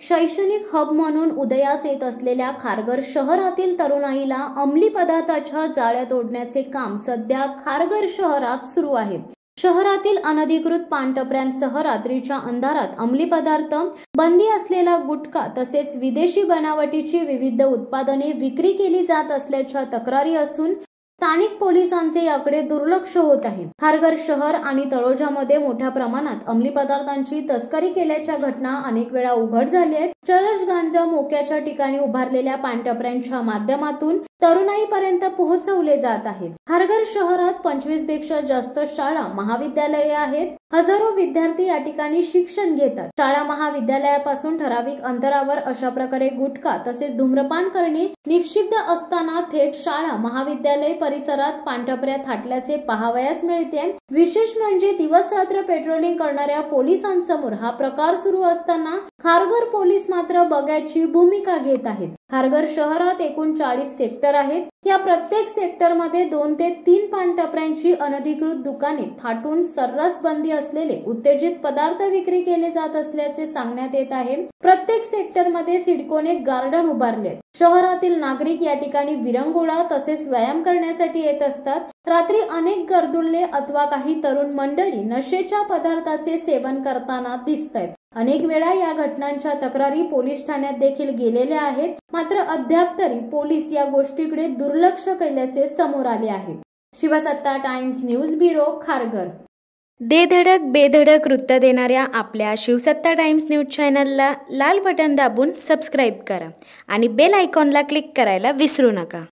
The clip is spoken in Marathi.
शैक्षणिक हब म्हणून उदयास येत असलेल्या खारघर शहरातील तरुणाईला अंमली पदार्थाच्या जाळ्यात ओढण्याचे काम सध्या खारघर शहरात सुरू आहे। शहरातील अनधिकृत पानटपऱ्यांसह रात्रीच्या अंधारात अंमली पदार्थ, बंदी असलेला गुटखा तसेच विदेशी बनावटीची विविध उत्पादने विक्री केली जात असल्याच्या तक्रारी असून स्थानिक पोलिसांचे याकडे दुर्लक्ष होत आहे। खारघर शहर आणि तळोजामध्ये मोठ्या प्रमाणात अंमली पदार्थांची तस्करी केल्याच्या घटना अनेक वेळा उघड झाल्या आहेत। चरस गांजा मोक्याच्या ठिकाणी उभारलेल्या पानटपऱ्यांच्या माध्यमातून तरुणाईपर्यंत पोहोचवले जात आहेत। खारघर शहरात 25 पेक्षा जास्त शाळा महाविद्यालये आहेत। हजारो विद्यार्थी या ठिकाणी शिक्षण घेतात। शाळा महाविद्यालयापासून ठराविक अंतरावर अशा प्रकारे गुटखा तसेच धूम्रपान करणे निषिद्ध असताना थेट शाळा महाविद्यालय परिसरात पानटपऱ्या थाटल्याचे पाहावयास मिळते। विशेष म्हणजे दिवस रात्र पेट्रोलिंग करणाऱ्या पोलिसांसमोर हा प्रकार सुरू असताना खारघर पोलीस मात्र बघ्याची भूमिका घेत आहेत। खारघर शहरात एकूण 40 सेक्टर आहेत। या प्रत्येक सेक्टरमध्ये 2 ते 3 पानटपऱ्यांची अनधिकृत दुकाने थाटून सर्रास बंदी असलेले उत्तेजित पदार्थ विक्री केले जात असल्याचे सांगण्यात येत आहे। प्रत्येक सेक्टरमध्ये सिडकोने गार्डन उभारले। शहरातील नागरिक या ठिकाणी विरंगुळा तसेच व्यायाम करण्यासाठी येत असतात। रात्री अनेक गर्दुल्ले अथवा काही तरुण मंडळी नशेच्या पदार्थाचे सेवन करताना दिसतात। अनेक वेळा या घटनांच्या तक्रारी पोलीस ठाण्यात देखील गेलेल्या आहेत, मात्र अद्याप तरी पोलीस या गोष्टीकडे दुर्लक्ष केल्याचे समोर आले आहे। शिवसत्ता टाइम्स न्यूज ब्युरो, खारघर। दे धडक बेधडक वृत्त देणाऱ्या आपल्या शिवसत्ता टाइम्स न्यूज चॅनलला लाल बटन दाबून सबस्क्राईब करा आणि बेल आयकॉनला क्लिक करायला विसरू नका।